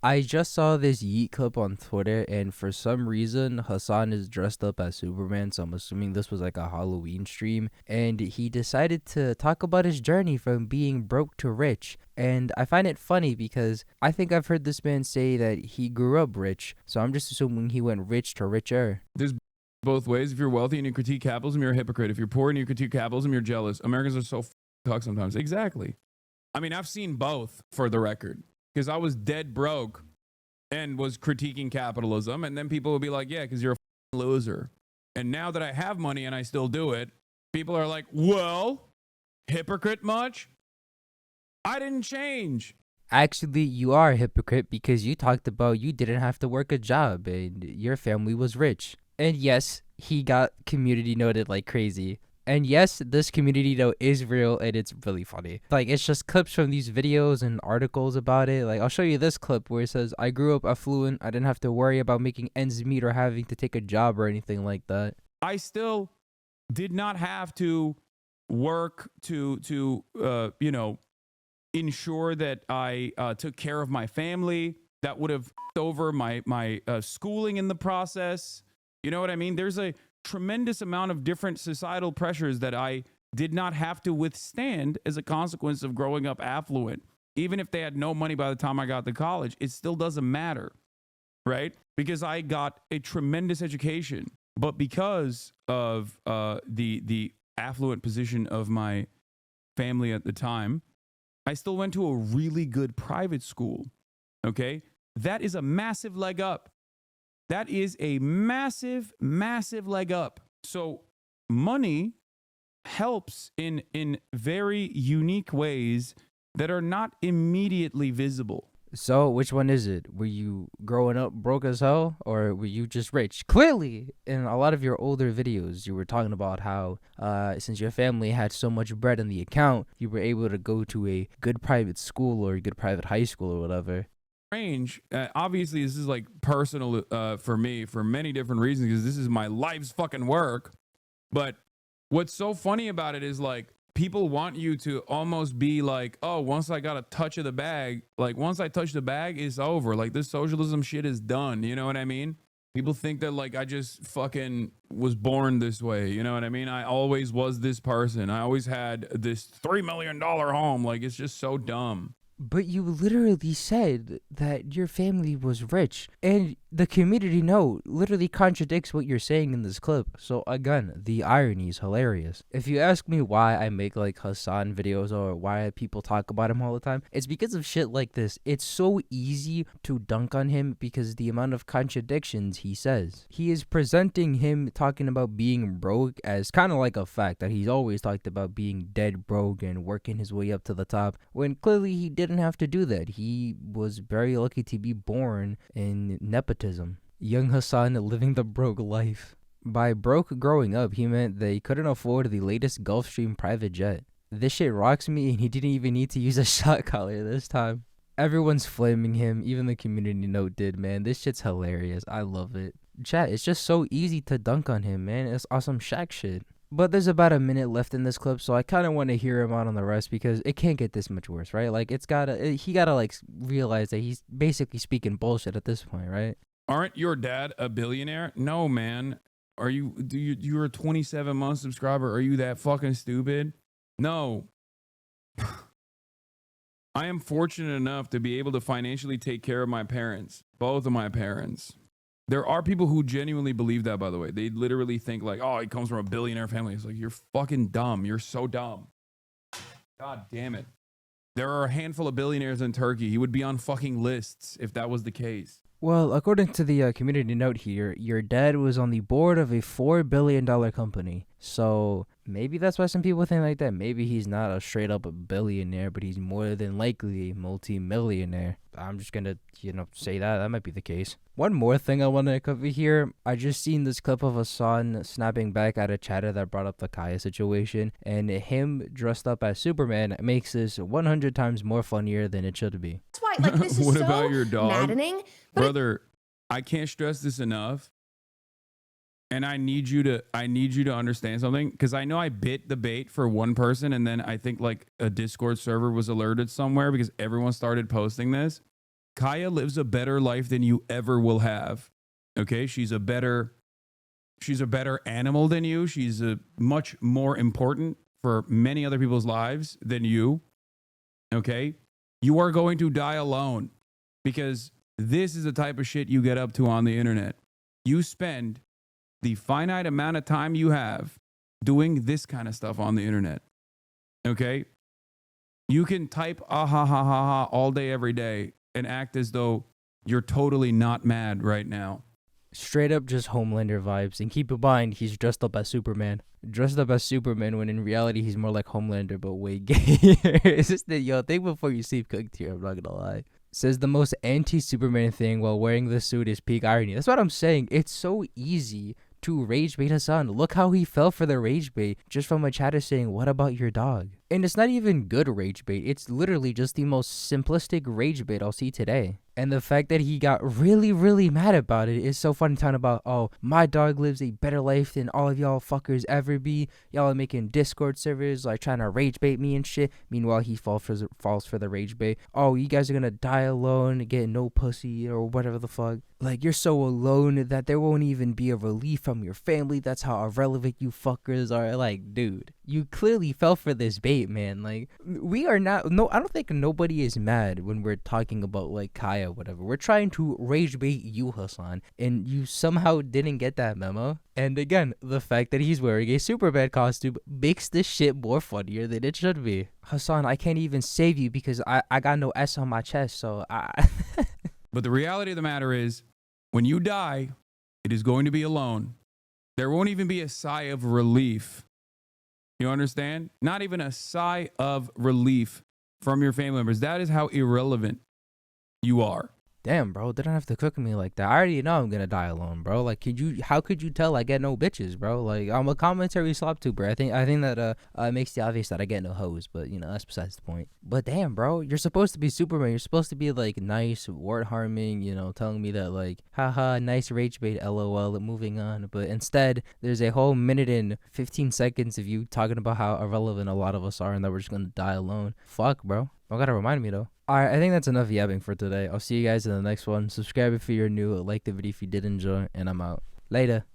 I just saw this Yeet clip on Twitter, and for some reason, Hasan is dressed up as Superman, so I'm assuming this was like a Halloween stream. And he decided to talk about his journey from being broke to rich. And I find it funny because I think I've heard this man say that he grew up rich, so I'm just assuming he went rich to richer. There's both ways. If you're wealthy and you critique capitalism, you're a hypocrite. If you're poor and you critique capitalism, you're jealous. Americans are so fucked sometimes. Exactly. I mean, I've seen both for the record because I was dead broke and was critiquing capitalism. And then people would be like, yeah, because you're a loser. And now that I have money and I still do it, people are like, well, hypocrite much? I didn't change. Actually, you are a hypocrite because you talked about you didn't have to work a job and your family was rich. And yes, he got community noted like crazy. And yes, this community note is real and it's really funny. Like, it's just clips from these videos and articles about it. Like, I'll show you this clip where it says, I grew up affluent. I didn't have to worry about making ends meet or having to take a job or anything like that. I still did not have to work to ensure that I took care of my family. That would have over my schooling in the process. You know what I mean? There's a tremendous amount of different societal pressures that I did not have to withstand as a consequence of growing up affluent. Even if they had no money by the time I got to college, it still doesn't matter, right? Because I got a tremendous education. But because of the affluent position of my family at the time, I still went to a really good private school, okay? That is a massive leg up. That is a massive, massive leg up. So money helps in very unique ways that are not immediately visible. So, which one is it? Were you growing up broke as hell or were you just rich? Clearly, in a lot of your older videos, you were talking about how since your family had so much bread in the account, you were able to go to a good private school or a good private high school or whatever. Range. Obviously, this is like personal for me for many different reasons because this is my life's fucking work. But what's so funny about it is like people want you to almost be like, oh, once I got a touch of the bag, like once I touch the bag, it's over. Like this socialism shit is done. You know what I mean? People think that like I just fucking was born this way. You know what I mean? I always was this person. I always had this $3 million home. Like it's just so dumb. But you literally said that your family was rich, and the community note literally contradicts what you're saying in this clip. So again, the irony is hilarious. If you ask me why I make like Hasan videos or why people talk about him all the time, it's because of shit like this. It's so easy to dunk on him because the amount of contradictions he says. He is presenting him talking about being broke as kind of like a fact that he's always talked about being dead broke and working his way up to the top, when clearly he didn't have to do that. He was very lucky to be born in nepotism. Young Hasan living the broke life. By broke growing up, he meant they couldn't afford the latest Gulfstream private jet. This shit rocks me, and he didn't even need to use a shot collar this time. Everyone's flaming him, even the community note did, man. This shit's hilarious. I love it. Chat, it's just so easy to dunk on him, man. It's awesome Shaq shit. But there's about a minute left in this clip, so I kind of want to hear him out on the rest because it can't get this much worse, right? Like, he gotta, like, realize that he's basically speaking bullshit at this point, right? Aren't your dad a billionaire? No, man. You're a 27 month subscriber? Are you that fucking stupid? No. I am fortunate enough to be able to financially take care of my parents, both of my parents. There are people who genuinely believe that, by the way. They literally think like, oh, he comes from a billionaire family. It's like, you're fucking dumb. You're so dumb. God damn it. There are a handful of billionaires in Turkey. He would be on fucking lists if that was the case. Well, according to the community note here, your dad was on the board of a $4 billion company. So maybe that's why some people think like that. Maybe he's not a straight up a billionaire, but he's more than likely a multi-millionaire. I'm just gonna, say that might be the case. One more thing I want to cover here. I just seen this clip of Hasan snapping back at a chatter that brought up the Kaya situation, and him dressed up as Superman makes this 100 times more funnier than it should be. That's why, like, this is What so about your dog? maddening. Brother, I can't stress this enough. And I need you to understand something, because I know I bit the bait for one person, and then I think like a Discord server was alerted somewhere because everyone started posting this. Kaya lives a better life than you ever will have. Okay? She's a better animal than you. She's a much more important for many other people's lives than you. Okay? You are going to die alone because this is the type of shit you get up to on the internet. You spend the finite amount of time you have doing this kind of stuff on the internet. Okay? You can type ah ha ha ha ha all day, every day, and act as though you're totally not mad right now. Straight up just Homelander vibes. And keep in mind, he's dressed up as Superman. Dressed up as Superman when in reality he's more like Homelander but way gay. It's just that, yo, think before you sleep cooked here, I'm not gonna lie. Says the most anti-Superman thing while wearing the suit is peak irony. That's what I'm saying. It's so easy to rage bait Hasan. Look how he fell for the rage bait just from a chatter saying, what about your dog? And it's not even good rage bait. It's literally just the most simplistic rage bait I'll see today. And the fact that he got really, really mad about it is so funny, talking about, oh, my dog lives a better life than all of y'all fuckers ever be. Y'all are making Discord servers, like trying to rage bait me and shit. Meanwhile, he falls for the rage bait. Oh, you guys are gonna die alone, get no pussy or whatever the fuck. Like, you're so alone that there won't even be a relief from your family. That's how irrelevant you fuckers are. Like, dude, you clearly fell for this bait, man. Like, we are not, no, I don't think nobody is mad when we're talking about, like, Kaya, whatever. We're trying to rage bait you, Hasan, and you somehow didn't get that memo. And again, the fact that he's wearing a Superman costume makes this shit more funnier than it should be. Hasan, I can't even save you because I got no S on my chest, so I... But the reality of the matter is, when you die, it is going to be alone. There won't even be a sigh of relief. You understand? Not even a sigh of relief from your family members. That is how irrelevant you are. Damn, bro, they don't have to cook me like that. I already know I'm gonna die alone, bro. Like, how could you tell I get no bitches, bro? Like, I'm a commentary slop tuber. I think that it makes it obvious that I get no hoes, but you know, that's besides the point. But damn, bro, you're supposed to be Superman. You're supposed to be like nice, word harming, you know, telling me that like, haha, nice rage bait, lol, moving on. But instead, there's a whole minute and 15 seconds of you talking about how irrelevant a lot of us are and that we're just gonna die alone. Fuck, bro. Don't gotta remind me though. Alright, I think that's enough yabbing for today. I'll see you guys in the next one. Subscribe if you're new, like the video if you did enjoy, and I'm out. Later.